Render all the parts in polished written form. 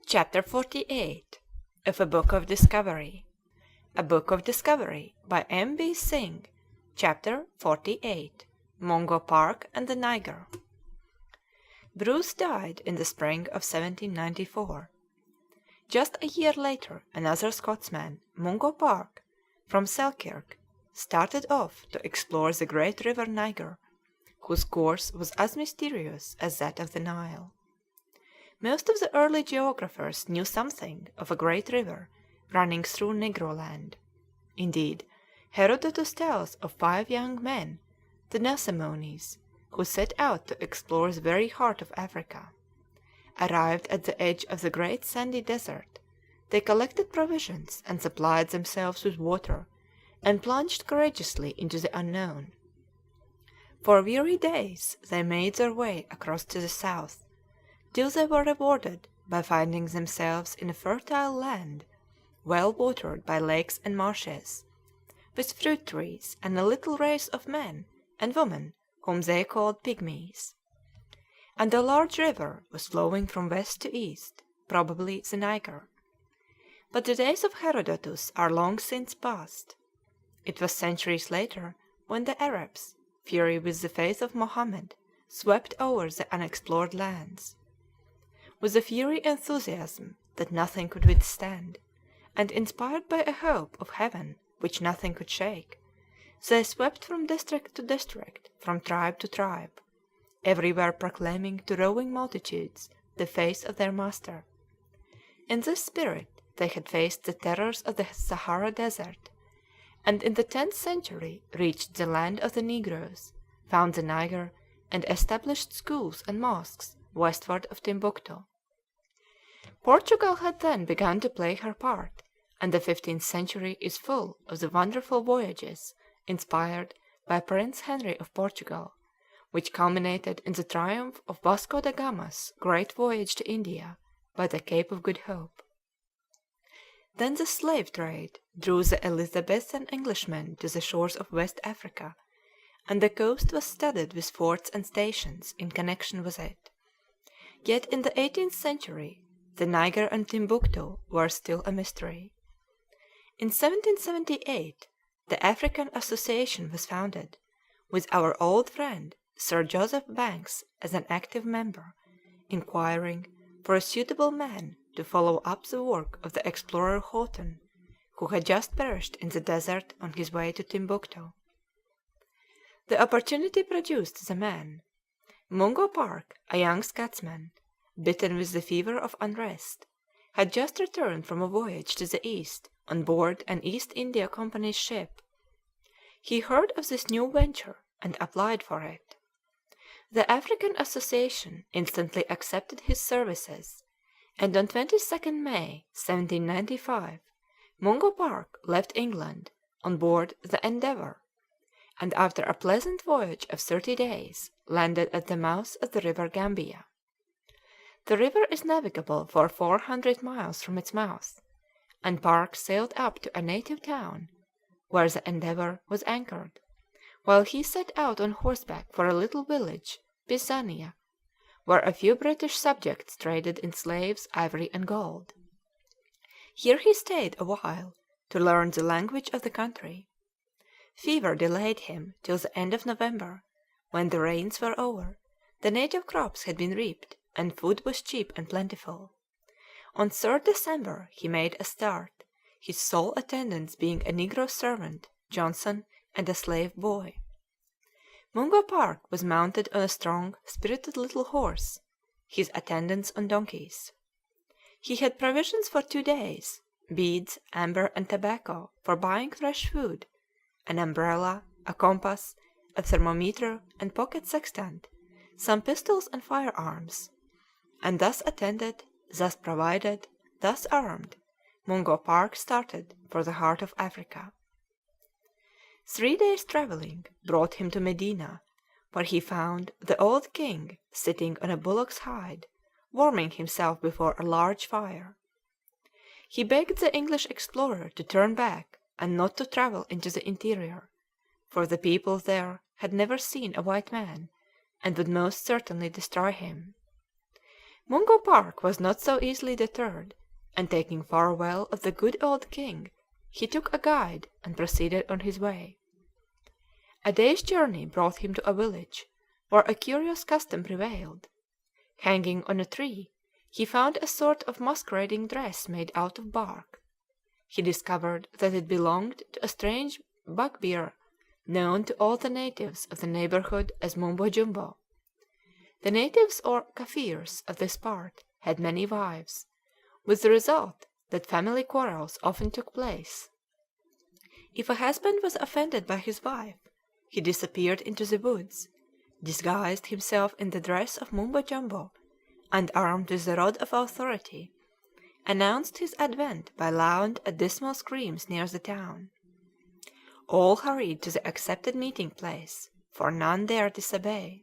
Chapter 48 of A Book of Discovery. A Book of Discovery by M. B. Synge. Chapter 48 Mungo Park and the Niger. Bruce died in the spring of 1794. Just a year later another Scotsman, Mungo Park, from Selkirk, started off to explore the great river Niger, whose course was as mysterious as that of the Nile. Most of the early geographers knew something of a great river running through Negroland. Indeed, Herodotus tells of 5 young men, the Nasamones, who set out to explore the very heart of Africa. Arrived at the edge of the great sandy desert, they collected provisions and supplied themselves with water, and plunged courageously into the unknown. For weary days they made their way across to the south, till they were rewarded by finding themselves in a fertile land, well watered by lakes and marshes, with fruit trees and a little race of men and women whom they called pygmies. And a large river was flowing from west to east, probably the Niger. But the days of Herodotus are long since past. It was centuries later when the Arabs, furious with the faith of Mohammed, swept over the unexplored lands. With a fiery enthusiasm that nothing could withstand, and inspired by a hope of heaven which nothing could shake, they swept from district to district, from tribe to tribe, everywhere proclaiming to roving multitudes the faith of their master. In this spirit they had faced the terrors of the Sahara Desert, and in the 10th century reached the land of the Negroes, found the Niger, and established schools and mosques westward of Timbuktu. Portugal had then begun to play her part, and the 15th century is full of the wonderful voyages inspired by Prince Henry of Portugal, which culminated in the triumph of Vasco da Gama's great voyage to India by the Cape of Good Hope. Then the slave trade drew the Elizabethan Englishmen to the shores of West Africa, and the coast was studded with forts and stations in connection with it. Yet in the 18th century the Niger and Timbuktu were still a mystery. In 1778 the African Association was founded, with our old friend Sir Joseph Banks as an active member, inquiring for a suitable man to follow up the work of the explorer Houghton, who had just perished in the desert on his way to Timbuktu. The opportunity produced the man. Mungo Park, a young Scotsman, bitten with the fever of unrest, had just returned from a voyage to the east on board an East India Company's ship. He heard of this new venture and applied for it. The African Association instantly accepted his services, and on 22nd May 1795 Mungo Park left England on board the Endeavour, and after a pleasant voyage of 30 days landed at the mouth of the river Gambia. The river is navigable for 400 miles from its mouth, and Park sailed up to a native town, where the Endeavour was anchored, while he set out on horseback for a little village, Pisania, where a few British subjects traded in slaves, ivory, and gold. Here he stayed a while to learn the language of the country. Fever delayed him till the end of November, when the rains were over, the native crops had been reaped, and food was cheap and plentiful. On 3rd December he made a start, his sole attendants being a negro servant, Johnson, and a slave boy. Mungo Park was mounted on a strong, spirited little horse, his attendants on donkeys. He had provisions for 2 days, beads, amber, and tobacco for buying fresh food, an umbrella, a compass, a thermometer and pocket sextant, some pistols and firearms. And thus attended, thus provided, thus armed, Mungo Park started for the heart of Africa. 3 days' travelling brought him to Medina, where he found the old king sitting on a bullock's hide, warming himself before a large fire. He begged the English explorer to turn back and not to travel into the interior, for the people there had never seen a white man, and would most certainly destroy him. Mungo Park was not so easily deterred, and taking farewell of the good old king, he took a guide and proceeded on his way. A day's journey brought him to a village where a curious custom prevailed. Hanging on a tree, he found a sort of masquerading dress made out of bark. He discovered that it belonged to a strange bugbear known to all the natives of the neighborhood as Mumbo Jumbo. The natives or Kafirs of this part had many wives, with the result that family quarrels often took place. If a husband was offended by his wife, he disappeared into the woods, disguised himself in the dress of Mumbo Jumbo, and armed with the rod of authority, announced his advent by loud and dismal screams near the town. All hurried to the accepted meeting place, for none dared disobey.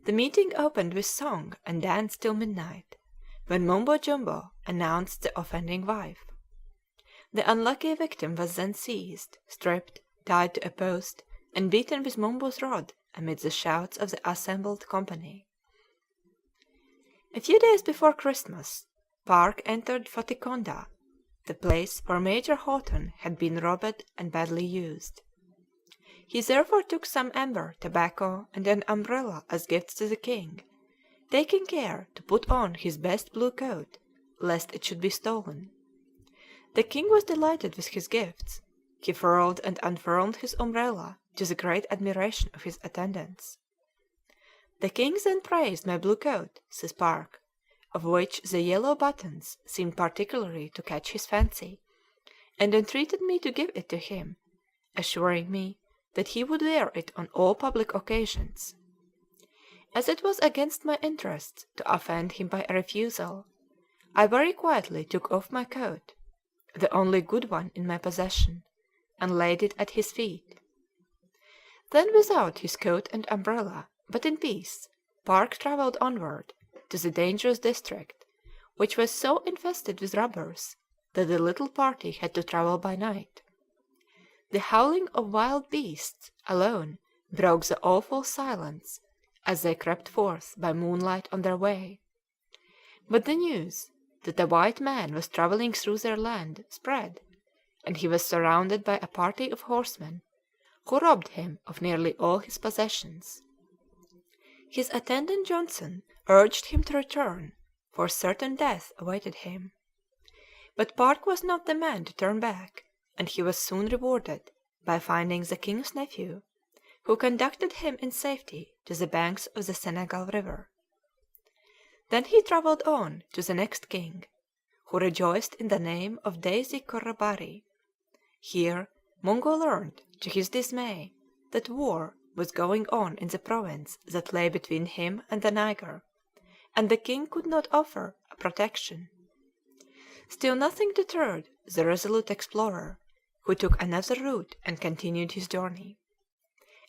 The meeting opened with song and dance till midnight, when Mumbo Jumbo announced the offending wife. The unlucky victim was then seized, stripped, tied to a post, and beaten with Mumbo's rod amid the shouts of the assembled company. A few days before Christmas, Park entered Faticonda, the place where Major Houghton had been robbed and badly used. He therefore took some amber, tobacco, and an umbrella as gifts to the king, taking care to put on his best blue coat, lest it should be stolen. The king was delighted with his gifts. He furled and unfurled his umbrella, to the great admiration of his attendants. The king then praised my blue coat, says Park, of which the yellow buttons seemed particularly to catch his fancy, and entreated me to give it to him, assuring me that he would wear it on all public occasions. As it was against my interests to offend him by a refusal, I very quietly took off my coat, the only good one in my possession, and laid it at his feet. Then without his coat and umbrella, but in peace, Park travelled onward to the dangerous district, which was so infested with robbers that the little party had to travel by night. The howling of wild beasts alone broke the awful silence as they crept forth by moonlight on their way. But the news that a white man was travelling through their land spread, and he was surrounded by a party of horsemen, who robbed him of nearly all his possessions. His attendant Johnson urged him to return, for certain death awaited him. But Park was not the man to turn back, and he was soon rewarded by finding the king's nephew, who conducted him in safety to the banks of the Senegal River. Then he travelled on to the next king, who rejoiced in the name of Daisy Corrabari. Here Mungo learned, to his dismay, that war was going on in the province that lay between him and the Niger, and the king could not offer a protection. Still nothing deterred the resolute explorer, who took another route and continued his journey.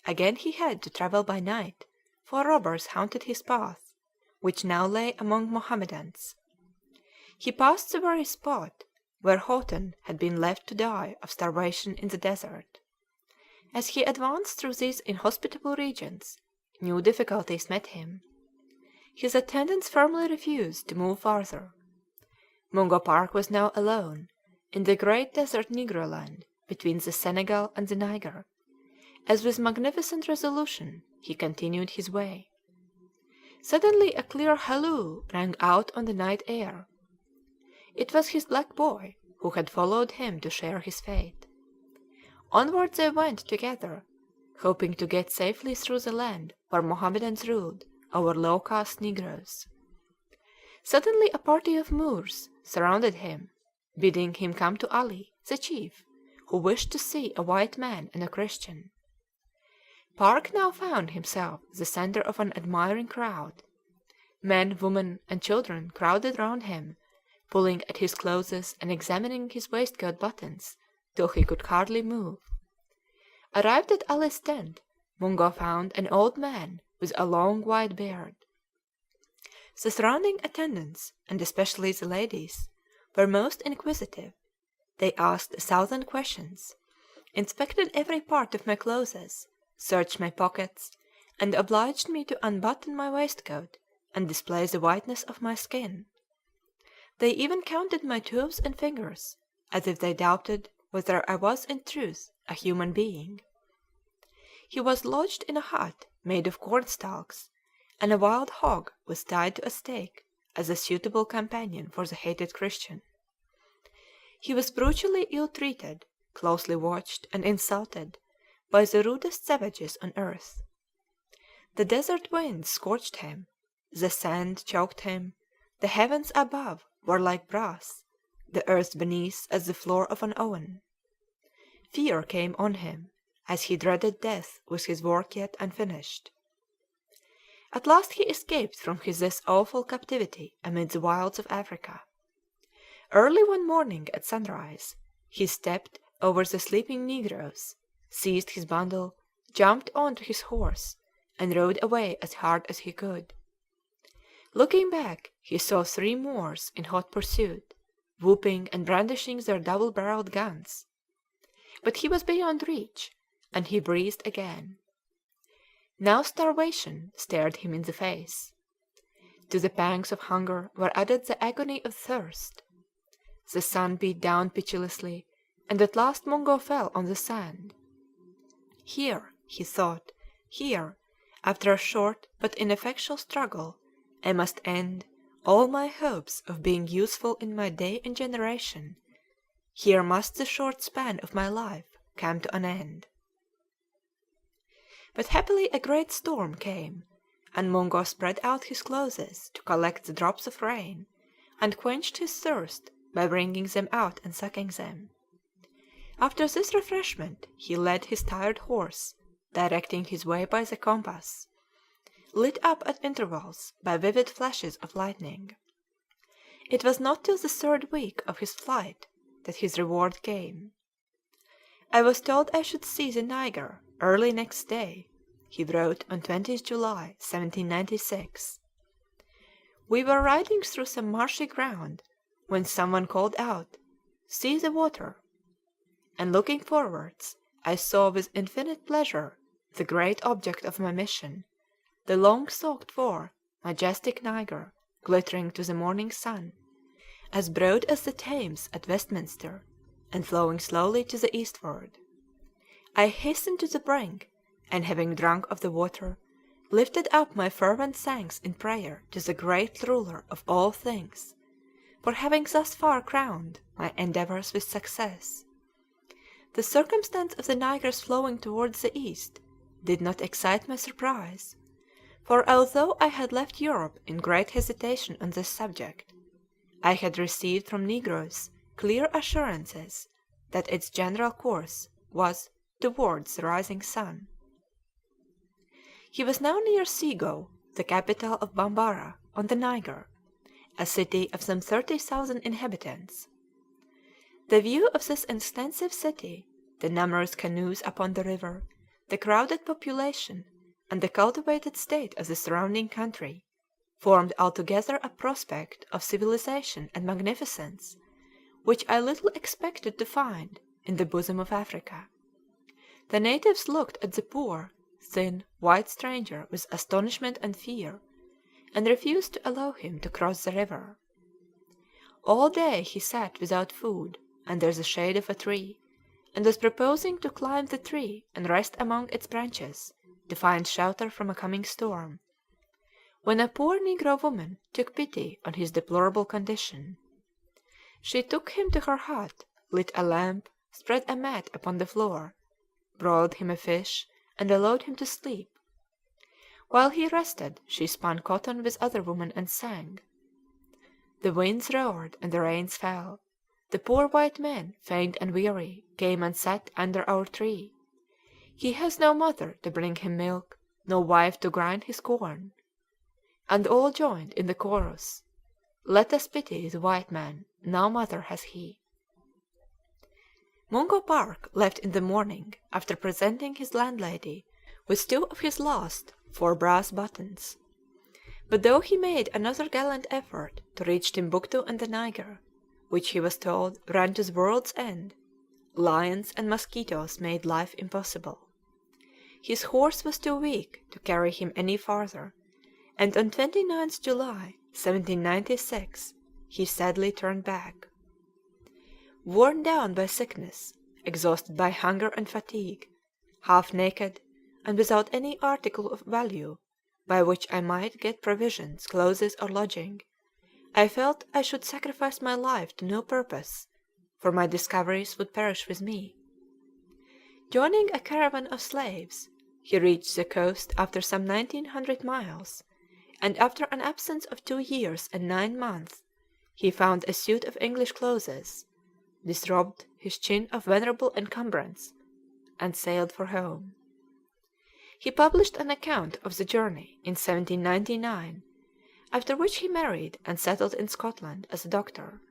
Again he had to travel by night, for robbers haunted his path, which now lay among Mohammedans. He passed the very spot where Houghton had been left to die of starvation in the desert. As he advanced through these inhospitable regions, new difficulties met him. His attendants firmly refused to move farther. Mungo Park was now alone in the great desert Negro land between the Senegal and the Niger, as with magnificent resolution he continued his way. Suddenly a clear halloo rang out on the night air. It was his black boy, who had followed him to share his fate. Onward they went together, hoping to get safely through the land where Mohammedans ruled over low-caste negroes. Suddenly a party of Moors surrounded him, bidding him come to Ali, the chief, who wished to see a white man and a Christian. Park now found himself the centre of an admiring crowd. Men, women, and children crowded round him, pulling at his clothes and examining his waistcoat buttons till he could hardly move. Arrived at Ali's tent, Mungo found an old man with a long white beard. The surrounding attendants, and especially the ladies, were most inquisitive. They asked 1,000 questions, inspected every part of my clothes, searched my pockets, and obliged me to unbutton my waistcoat and display the whiteness of my skin. They even counted my toes and fingers, as if they doubted whether I was in truth a human being. He was lodged in a hut made of cornstalks, and a wild hog was tied to a stake as a suitable companion for the hated Christian. He was brutally ill-treated, closely watched, and insulted by the rudest savages on earth. The desert winds scorched him, the sand choked him, the heavens above were like brass, the earth beneath as the floor of an oven. Fear came on him, as he dreaded death with his work yet unfinished. At last he escaped from this awful captivity amid the wilds of Africa. Early one morning at sunrise, he stepped over the sleeping negroes, seized his bundle, jumped on to his horse, and rode away as hard as he could. Looking back, he saw 3 Moors in hot pursuit, whooping and brandishing their double-barreled guns. But he was beyond reach, and he breathed again. Now starvation stared him in the face. To the pangs of hunger were added the agony of thirst. The sun beat down pitilessly, and at last Mungo fell on the sand. Here, he thought, here, after a short but ineffectual struggle, I must end all my hopes of being useful in my day and generation. Here must the short span of my life come to an end. But happily a great storm came, and Mungo spread out his clothes to collect the drops of rain, and quenched his thirst by wringing them out and sucking them. After this refreshment he led his tired horse, directing his way by the compass, lit up at intervals by vivid flashes of lightning. It was not till the 3rd week of his flight that his reward came. I was told I should see the Niger early next day, he wrote on 20th July 1796. We were riding through some marshy ground when someone called out, "See the water!" And looking forwards, I saw with infinite pleasure the great object of my mission, the long-sought-for, majestic Niger, glittering to the morning sun, as broad as the Thames at Westminster, and flowing slowly to the eastward. I hastened to the brink, and having drunk of the water, lifted up my fervent thanks in prayer to the great Ruler of all things, for having thus far crowned my endeavours with success. The circumstance of the Niger's flowing towards the east did not excite my surprise, for although I had left Europe in great hesitation on this subject, I had received from negroes clear assurances that its general course was towards the rising sun. He was now near Sego, the capital of Bambara, on the Niger, a city of some 30,000 inhabitants. The view of this extensive city, the numerous canoes upon the river, the crowded population, and the cultivated state of the surrounding country, formed altogether a prospect of civilization and magnificence which I little expected to find in the bosom of Africa. The natives looked at the poor, thin, white stranger with astonishment and fear, and refused to allow him to cross the river. All day he sat without food under the shade of a tree, and was proposing to climb the tree and rest among its branches to find shelter from a coming storm, when a poor negro woman took pity on his deplorable condition. She took him to her hut, lit a lamp, spread a mat upon the floor, broiled him a fish, and allowed him to sleep. While he rested, she spun cotton with other women and sang. The winds roared and the rains fell. The poor white man, faint and weary, came and sat under our tree. He has no mother to bring him milk, no wife to grind his corn. And all joined in the chorus, "Let us pity the white man, no mother has he." Mungo Park left in the morning after presenting his landlady with 2 of his last 4 brass buttons. But though he made another gallant effort to reach Timbuktu and the Niger, which he was told ran to the world's end, lions and mosquitoes made life impossible. His horse was too weak to carry him any farther, and on 29th July 1796 he sadly turned back. Worn down by sickness, exhausted by hunger and fatigue, half naked, and without any article of value by which I might get provisions, clothes, or lodging, I felt I should sacrifice my life to no purpose, for my discoveries would perish with me. Joining a caravan of slaves, he reached the coast after some 1900 miles, and after an absence of 2 years and 9 months, he found a suit of English clothes, disrobed his chin of venerable encumbrance, and sailed for home. He published an account of the journey in 1799, after which he married and settled in Scotland as a doctor.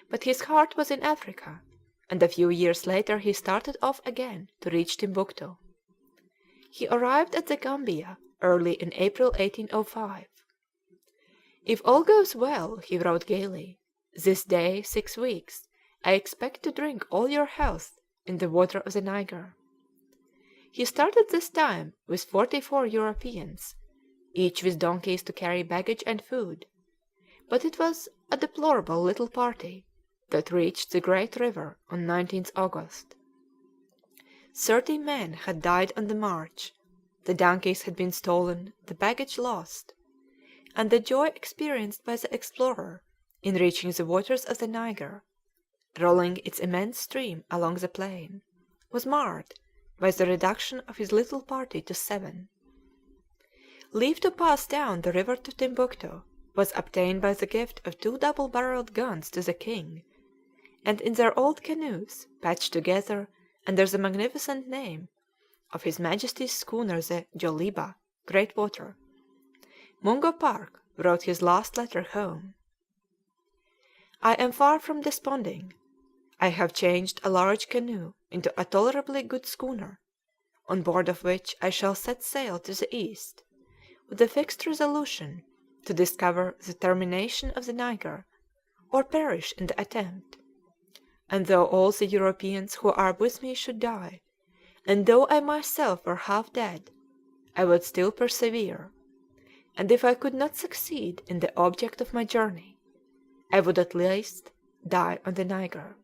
But his heart was in Africa, and a few years later he started off again to reach Timbuktu. He arrived at the Gambia early in April 1805. "If all goes well," he wrote gaily, "this day 6 weeks I expect to drink all your health in the water of the Niger." He started this time with 44 Europeans, each with donkeys to carry baggage and food, but it was a deplorable little party that reached the great river on 19th August. 30 men had died on the march, the donkeys had been stolen, the baggage lost, and the joy experienced by the explorer in reaching the waters of the Niger, rolling its immense stream along the plain, was marred by the reduction of his little party to 7. Leave to pass down the river to Timbuktu was obtained by the gift of 2 double-barreled guns to the king, and in their old canoes, patched together under the magnificent name of His Majesty's schooner the Joliba, Great Water, Mungo Park wrote his last letter home. "I am far from desponding. I have changed a large canoe into a tolerably good schooner, on board of which I shall set sail to the east, with the fixed resolution to discover the termination of the Niger, or perish in the attempt. And though all the Europeans who are with me should die, and though I myself were half dead, I would still persevere, and if I could not succeed in the object of my journey, I would at least die on the Niger."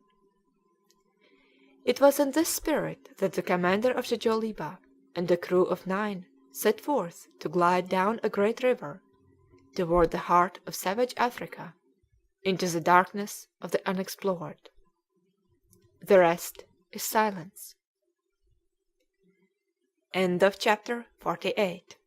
It was in this spirit that the commander of the Joliba and a crew of 9 set forth to glide down a great river toward the heart of savage Africa, into the darkness of the unexplored. The rest is silence. End of chapter 48.